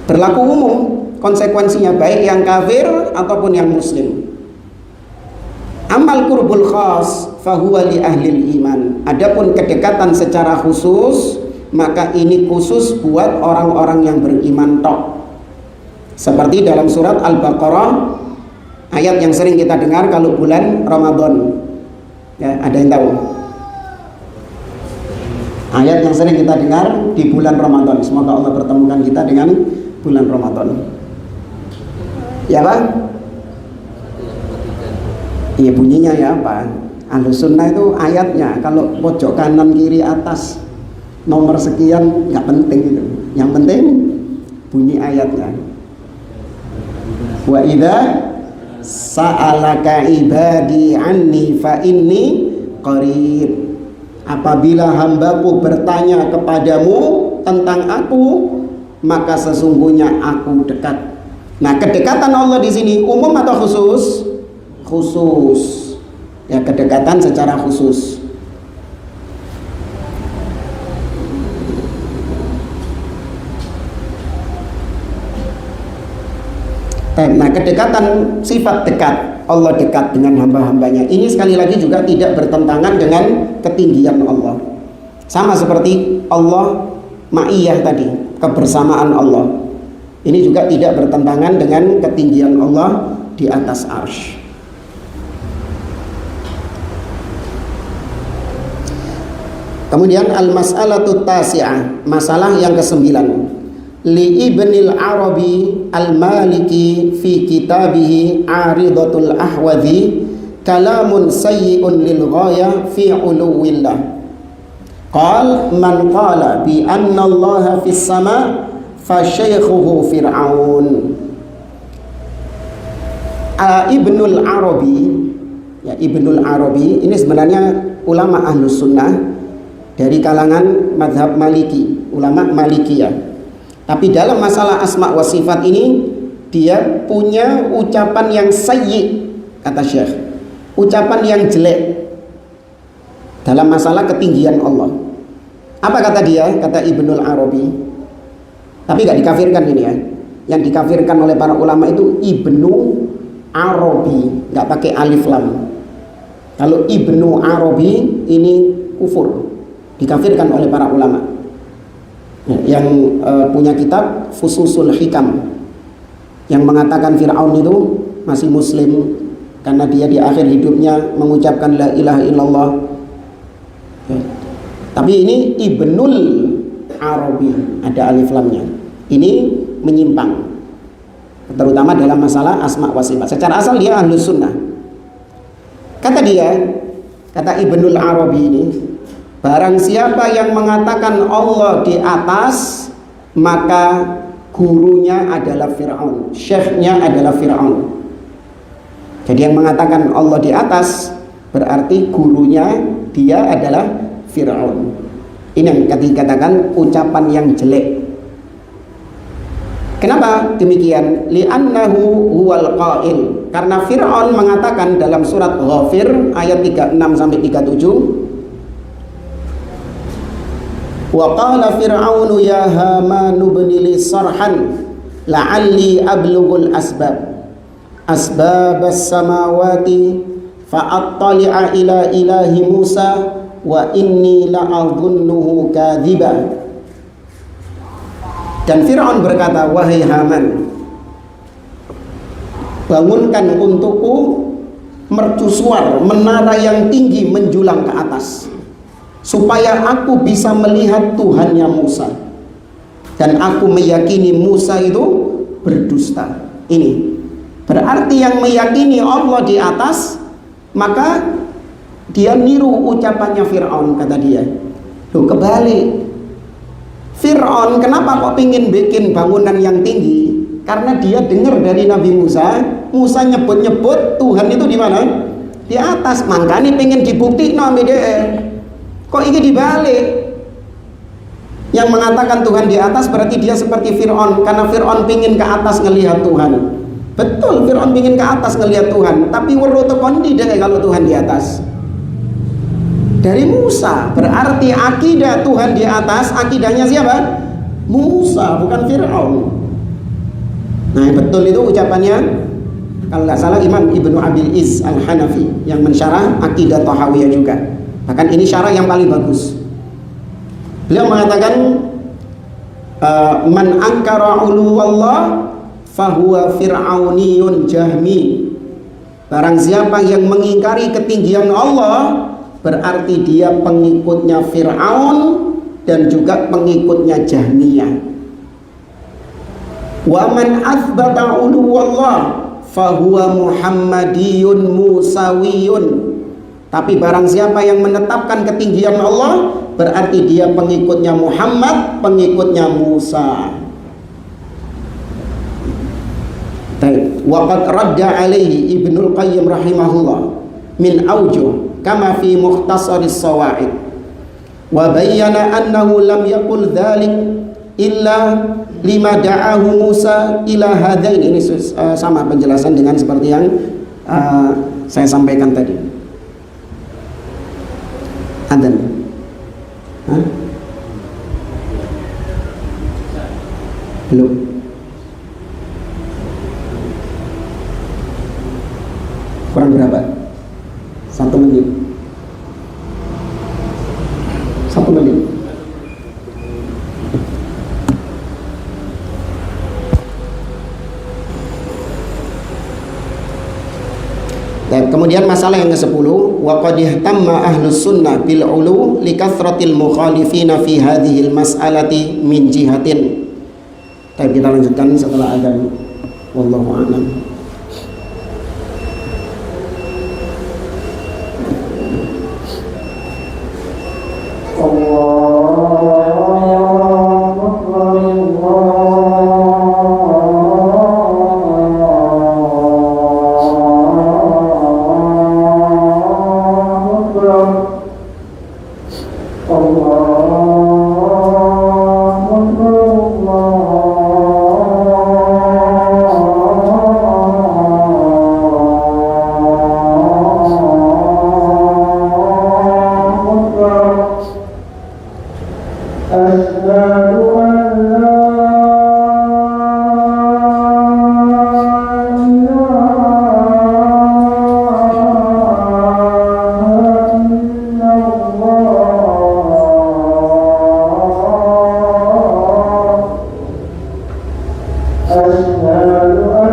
berlaku umum, konsekuensinya baik yang kafir ataupun yang muslim. Amal qurbul khas fahuwa li ahlil iman. Adapun kedekatan secara khusus, maka ini khusus buat orang-orang yang beriman tok. Seperti dalam surat Al-Baqarah, ayat yang sering kita dengar kalau bulan Ramadan. Ya, ada yang tahu? Ayat yang sering kita dengar di bulan Ramadan. Semoga Allah pertemukan kita dengan bulan Ramadan. Ya Pak? Iya, bunyinya ya apa? Ahlus sunnah itu ayatnya, kalau pojok kanan kiri atas nomor sekian nggak penting itu. Yang penting bunyi ayatnya. Wa idza sa'alaka ibadi anni fa inni qarib. Apabila hambaku bertanya kepadamu tentang aku, maka sesungguhnya aku dekat. Nah, kedekatan Allah di sini umum atau khusus? Khusus. Ya, kedekatan secara khusus. Nah, kedekatan sifat dekat, Allah dekat dengan hamba-hambanya. Ini sekali lagi juga tidak bertentangan dengan ketinggian Allah. Sama seperti Allah ma'iyah tadi, kebersamaan Allah. Ini juga tidak bertentangan dengan ketinggian Allah di atas arsy. Kemudian al-mas'alatu tasi'ah, masalah yang ke-9. Li Ibnil Arabi al-Maliki fi kitabihi Aridatul Ahwadhi kalamun sayyi'un lil ghaya fi uluwillah. Qal man qala bi anna Allah fis sama fa syaykhuhu Fir'aun. Ibnul Arabi, ya, Ibnul Arabi ini sebenarnya ulama Ahlus Sunnah dari kalangan mazhab Maliki, ulama Malikiyah. Tapi dalam masalah asma wa sifat ini dia punya ucapan yang sayyi, kata Syekh, ucapan yang jelek dalam masalah ketinggian Allah. Apa kata dia? Kata Ibnul Arabi, tapi gak dikafirkan ini ya. Yang dikafirkan oleh para ulama itu Ibnu Arabi, gak pakai alif lam. Kalau Ibnu Arabi ini kufur, dikafirkan oleh para ulama. Yang punya kitab Fususul Hikam. yang mengatakan Fir'aun itu masih muslim karena dia di akhir hidupnya mengucapkan la ilaha illallah. Ya. Tapi ini Ibnul Arabi, ada alif lamnya. Ini menyimpang, terutama dalam masalah asma wa sifat. Secara asal dia ahlus sunnah. Kata Ibnul Arabi ini, barang siapa yang mengatakan Allah di atas, maka gurunya adalah Fir'aun, syekhnya adalah Fir'aun. Jadi yang mengatakan Allah di atas berarti gurunya dia adalah Fir'aun. Ini yang dikatakan ucapan yang jelek. Kenapa demikian? Li'annahu huwal qail. Karena Fir'aun mengatakan dalam surat Ghafir ayat 36 sampai 37, wa qala fir'aunu ya hamanu ibni li sarhan la'alli ablughul asbabas samawati fa'attali'a ila ilahi Musa wa inni la'adhunnuhu kadhiba. Dan Fir'aun berkata, wahai Haman, bangunkan untukku mercusuar menara yang tinggi menjulang ke atas, supaya aku bisa melihat Tuhannya Musa, dan aku meyakini Musa itu berdusta. Ini berarti yang meyakini Allah di atas, maka dia niru ucapannya Fir'aun. Kata dia, loh kebalik, Fir'aun kenapa kok pingin bikin bangunan yang tinggi? Karena dia dengar dari Nabi Musa, Musa nyebut-nyebut Tuhan itu di mana? Di atas. Makanya pengen dibuktikan sama dia. Kok ini dibalik? Yang mengatakan Tuhan di atas berarti dia seperti Fir'aun, karena Fir'aun pingin ke atas ngelihat Tuhan. Betul, Fir'aun pingin ke atas ngelihat Tuhan, tapi werutu kondi deh kalau Tuhan di atas. Dari Musa, berarti akidah Tuhan di atas, akidahnya siapa? Musa, bukan Fir'aun. Nah, betul itu ucapannya, kalau nggak salah Imam Ibnu Abil Iz Al-Hanafi yang mensyarah akidah Tahawiyah juga. Bahkan ini syarah yang paling bagus. Beliau mengatakan, man angkara uluwallah fahuwa fir'auniyun jahmi. Barang siapa yang mengingkari ketinggian Allah, berarti dia pengikutnya Fir'aun dan juga pengikutnya Jahmiyah. Wa man athbata uluwallah fahuwa Muhammadiyun Musawiyun. Tapi barang siapa yang menetapkan ketinggian Allah, berarti dia pengikutnya Muhammad, pengikutnya Musa. Wa qad radda alaihi Ibnul Qayyim rahimahullah min aujuh kama fi mukhtasaris sawaid, wa bayyana annahu lam yaqul dhalik illa lima da'ahu Musa ila hadain. Ini sama penjelasan dengan seperti yang saya sampaikan tadi. Adzan. Belum. Kurang berapa? 1 menit. 1 menit. Dan kemudian masalah yang ke-10, wa qad ihtamma ahlus sunnah bil ulu li kathratil mukhalifina fi hadhil mas'alati min jihatin. Tapi kita lanjutkan setelah adzan. Wallahu a'lam. أشهد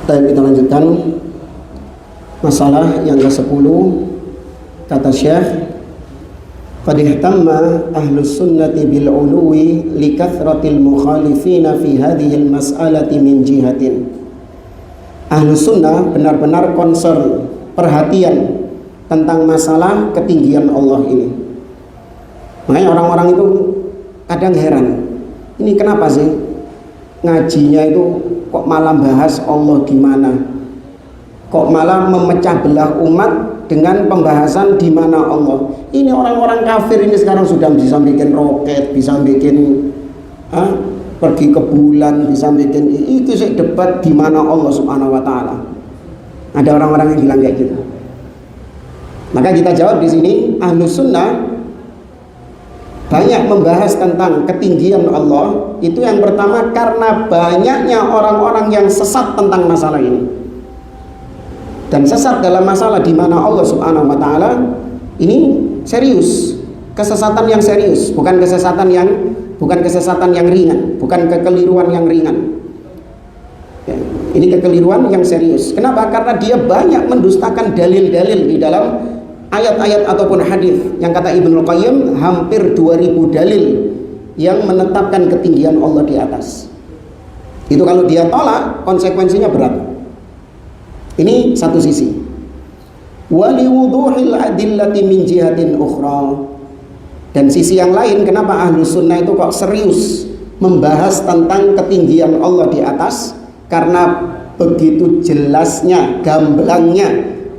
Kita lanjutkan masalah yang ke-10. Kata Syekh, qad ihtamma ahlus sunnati bil uluwi li kathratil mukhalifina fi hadhihi al mas'alati min jihatin. Ahlus sunnah benar-benar concern, perhatian tentang masalah ketinggian Allah ini. Makanya orang-orang itu kadang heran, ini kenapa sih ngajinya itu kok malah bahas Allah di mana? Kok malah memecah belah umat dengan pembahasan di mana Allah? Ini orang-orang kafir ini sekarang sudah bisa bikin roket, bisa bikin pergi ke bulan, bisa bikin itu sih debat di mana Allah Subhanahu wa taala. Ada orang-orang yang bilang kayak gitu. Maka kita jawab di sini, Ahlus Sunnah banyak membahas tentang ketinggian Allah. Itu yang pertama karena banyaknya orang-orang yang sesat tentang masalah ini. Dan sesat dalam masalah di mana Allah Subhanahu wa taala ini serius, kesesatan yang serius, bukan kesesatan yang ringan, bukan kekeliruan yang ringan. Ya, ini kekeliruan yang serius. Kenapa? Karena dia banyak mendustakan dalil-dalil di dalam ayat-ayat ataupun hadis. Yang kata Ibnul Qayyim, hampir 2000 dalil yang menetapkan ketinggian Allah di atas. Itu kalau dia tolak, konsekuensinya berat. Ini satu sisi. Wali wuduhil adillati min jihatin ukhra. Dan sisi yang lain, kenapa Ahlus Sunnah itu kok serius membahas tentang ketinggian Allah di atas? Karena begitu jelasnya, gamblangnya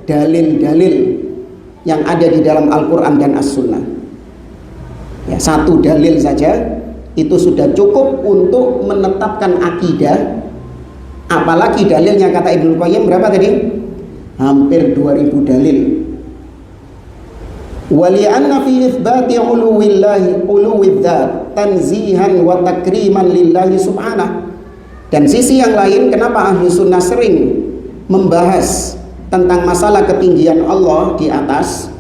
dalil-dalil yang ada di dalam Al-Quran dan As-Sunnah. Ya, satu dalil saja itu sudah cukup untuk menetapkan akidah. Apalagi dalilnya, kata Ibnu Qayyim, berapa tadi? Hampir 2000 dalil. Wali'anna fi itsbati uluwillahi uluwidzat tanzihan wa takriman lillahi subhanahu. Dan sisi yang lain, kenapa Ahlus Sunnah sering membahas tentang masalah ketinggian Allah di atas?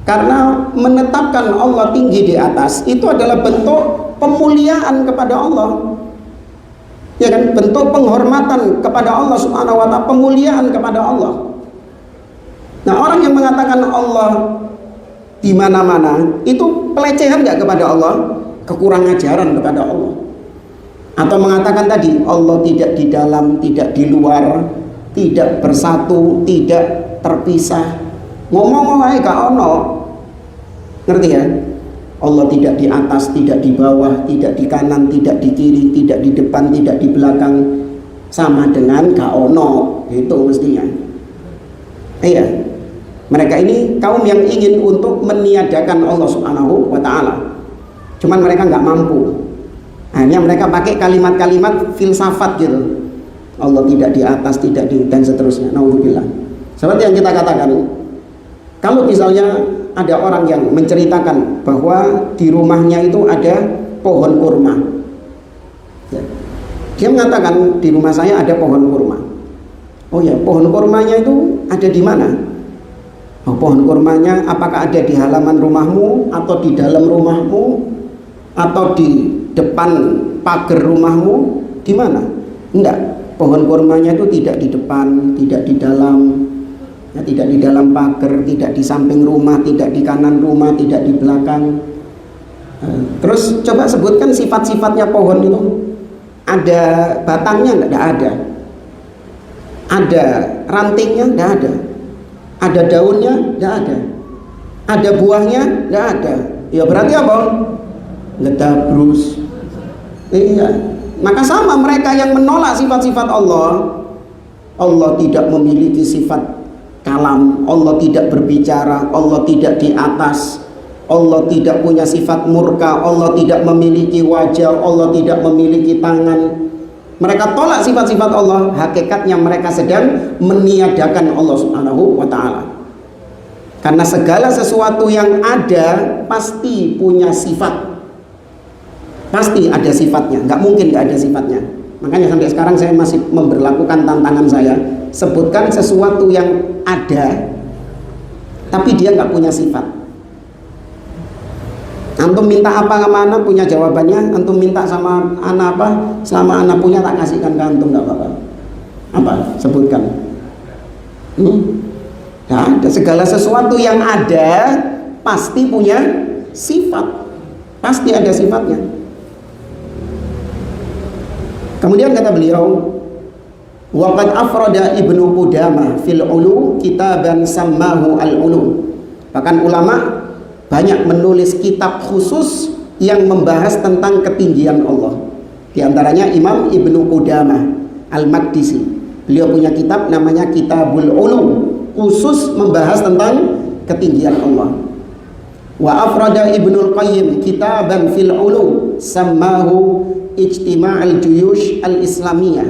Karena menetapkan Allah tinggi di atas itu adalah bentuk pemuliaan kepada Allah. Ya kan, bentuk penghormatan kepada Allah Subhanahu wa taala, pemuliaan kepada Allah. Nah, orang yang mengatakan Allah di mana-mana itu pelecehan nggak kepada Allah, kekurangan ajaran kepada Allah. Atau mengatakan tadi Allah tidak di dalam, tidak di luar, tidak bersatu, tidak terpisah. Ngomong aja gak ono. Ngerti ya? Allah tidak di atas, tidak di bawah, tidak di kanan, tidak di kiri, tidak di depan, tidak di belakang. Sama dengan gak ono. Itu mestinya. Iya. Mereka ini kaum yang ingin untuk meniadakan Allah Subhanahu wa ta'ala. Cuman mereka nggak mampu. Hanya mereka pakai kalimat-kalimat filsafat gitu. Allah tidak di atas, tidak di, dan seterusnya. Nauzubillah. Seperti yang kita katakan, kalau misalnya ada orang yang menceritakan bahwa di rumahnya itu ada pohon kurma, ya. Dia mengatakan di rumah saya ada pohon kurma. Oh ya, pohon kurmanya itu ada di mana? Oh, pohon kurmanya apakah ada di halaman rumahmu, atau di dalam rumahmu, atau di depan pagar rumahmu? Di mana? Enggak, pohon kurmanya itu tidak di depan, tidak di dalam, ya, tidak di dalam pagar, tidak di samping rumah, tidak di kanan rumah, tidak di belakang. Terus coba sebutkan sifat-sifatnya pohon itu. Ada batangnya? Enggak ada. Ada rantingnya? Enggak ada. Ada daunnya? Enggak ada. Ada buahnya? Enggak ada. Ya berarti apa? Ngedabrus. Iya. Maka sama mereka yang menolak sifat-sifat Allah. Allah tidak memiliki sifat kalam, Allah tidak berbicara, Allah tidak di atas, Allah tidak punya sifat murka, Allah tidak memiliki wajah, Allah tidak memiliki tangan. Mereka tolak sifat-sifat Allah. Hakikatnya mereka sedang meniadakan Allah Subhanahu wa ta'ala. Karena segala sesuatu yang ada pasti punya sifat, pasti ada sifatnya, nggak mungkin nggak ada sifatnya. Makanya sampai sekarang saya masih memberlakukan tantangan saya, sebutkan sesuatu yang ada tapi dia nggak punya sifat. Antum minta apa kemana punya jawabannya, antum minta sama anak apa, selama anak punya tak kasihkan ke antum, nggak apa-apa. Apa? Sebutkan. Nggak ada. Segala sesuatu yang ada pasti punya sifat, pasti ada sifatnya. Kemudian kata beliau, waqad afrada Ibnu Qudamah fil ulu kitaban sammahu al-ulu. Bahkan ulama banyak menulis kitab khusus yang membahas tentang ketinggian Allah. Di antaranya Imam Ibnu Qudamah Al-Maqdisi. Beliau punya kitab namanya Kitabul Ulu, khusus membahas tentang ketinggian Allah. Wa afrada Ibnul Qayyim kitaban fil ulu sammahu Ijtima'al Juyush Al-Islamiyah.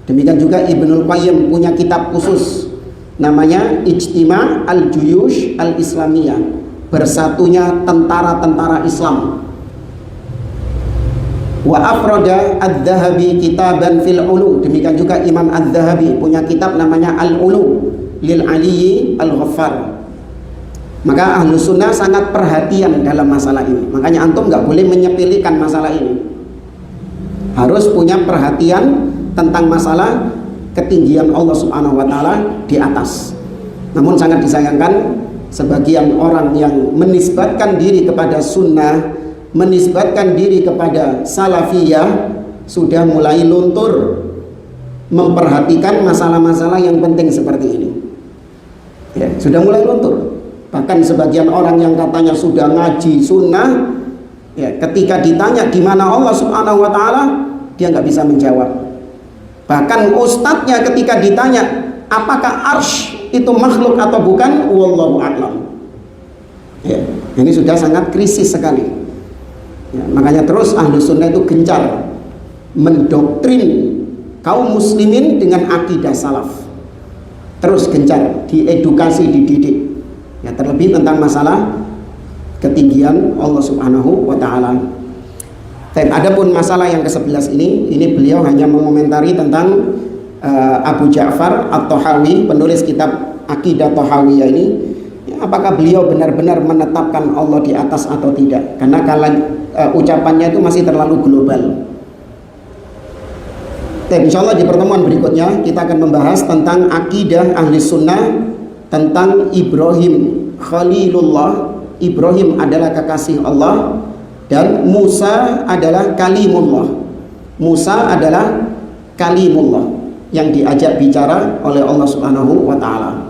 Demikian juga Ibnul Qayyim punya kitab khusus namanya Ijtima'al Juyush Al-Islamiyah, bersatunya tentara-tentara Islam. Wa afrada Adz-Dzahabi kitaban fil ulu. Demikian juga Imam Adz-Dzahabi punya kitab namanya Al-Ulu lil Aliyyi Al-Ghaffar. Maka Ahlus Sunnah sangat perhatian dalam masalah ini. Makanya antum nggak boleh menyepelekan masalah ini. Harus punya perhatian tentang masalah ketinggian Allah Subhanahu wa ta'ala di atas. Namun sangat disayangkan sebagian orang yang menisbatkan diri kepada sunnah, menisbatkan diri kepada salafiyah, sudah mulai luntur memperhatikan masalah-masalah yang penting seperti ini. Ya, sudah mulai luntur. Bahkan sebagian orang yang katanya sudah ngaji sunnah, ya, ketika ditanya di mana Allah Subhanahu wa ta'ala, dia nggak bisa menjawab. Bahkan ustadznya ketika ditanya apakah arsy itu makhluk atau bukan, wallahu a'lam. Ya, ini sudah sangat krisis sekali. Ya, makanya terus Ahlus Sunnah itu gencar mendoktrin kaum muslimin dengan akidah salaf. Terus gencar diedukasi, dididik. Ya, terlebih tentang masalah ketinggian Allah Subhanahu wa ta'ala. Dan adapun masalah yang ke-11 ini beliau hanya mengomentari tentang Abu Ja'far At-Tahawi, penulis kitab Aqidah Tahawiyah ini, ya, apakah beliau benar-benar menetapkan Allah di atas atau tidak? Karena kalau ucapannya itu masih terlalu global. Dan insya Allah di pertemuan berikutnya kita akan membahas tentang akidah ahli sunnah, tentang Ibrahim Khalilullah Ibrahim adalah kekasih Allah, dan Musa adalah kalimullah. Musa adalah kalimullah yang diajak bicara oleh Allah Subhanahu wa taala.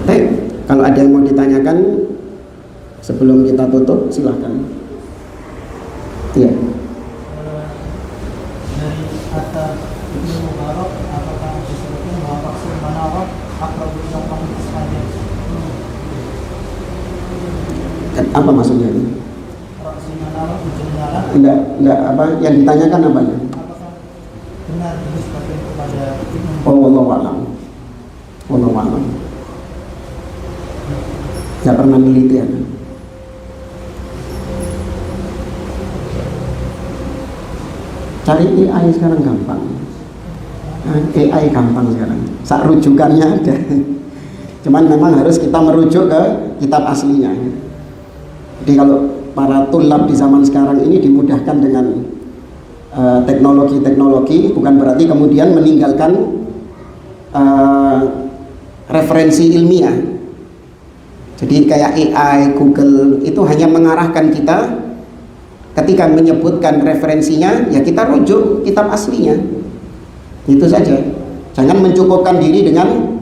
Baik, kalau ada yang mau ditanyakan sebelum kita tutup, silahkan. Ya. Dari kata Ibnu Mubarak, apakah disebutkan bahwa vaksin Manawat akrab yang menghapus hadir? Apa maksudnya ini? Vaksin Manawat dijelaskan. Enggak apa yang ditanyakan apa? Apakah benar disebutkan kepada Ibnu Mubarak? Oh, wallahu a'lam. Wallahu a'lam. Enggak pernah meneliti ya. Cari AI sekarang gampang. AI gampang sekarang. Sak rujukannya ada. Cuman memang harus kita merujuk ke kitab aslinya. Jadi kalau para tulab di zaman sekarang ini dimudahkan dengan teknologi-teknologi, bukan berarti kemudian meninggalkan referensi ilmiah. Jadi kayak AI, Google itu hanya mengarahkan kita ketika menyebutkan referensinya, ya kita rujuk kitab aslinya. Itu saja. Jangan mencukupkan diri dengan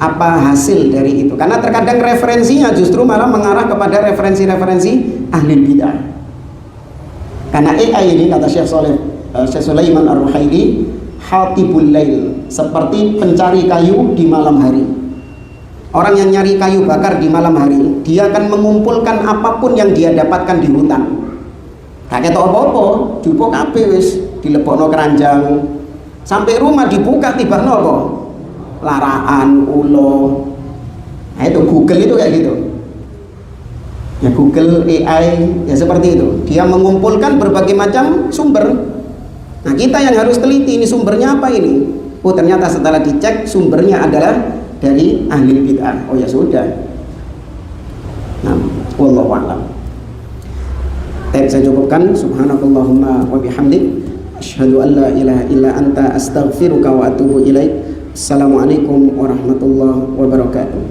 apa hasil dari itu, karena terkadang referensinya justru malah mengarah kepada referensi-referensi ahli bidah. Karena AI ini, kata Syekh Sulaiman Ar-Ruhaili, hatibul lail, seperti pencari kayu di malam hari. Orang yang nyari kayu bakar di malam hari, dia akan mengumpulkan apapun yang dia dapatkan di hutan. Kakek tau apa-apa, jupuk kabeh wis dilebokno keranjang. Sampai rumah dibuka tiba-tiba apa? Laraan, ulo. Nah itu Google itu kayak gitu. Ya Google, AI, ya seperti itu. Dia mengumpulkan berbagai macam sumber. Nah kita yang harus teliti, ini sumbernya apa ini? Oh ternyata setelah dicek sumbernya adalah dari ahli bid'ah. Oh ya sudah. Nah, wallahu a'lam. Saya cukupkan. Subhanakallahumma wa bihamdik, asyhadu an la ilaha illa anta, astaghfiruka wa atubu ilaik. Assalamualaikum warahmatullahi wabarakatuh.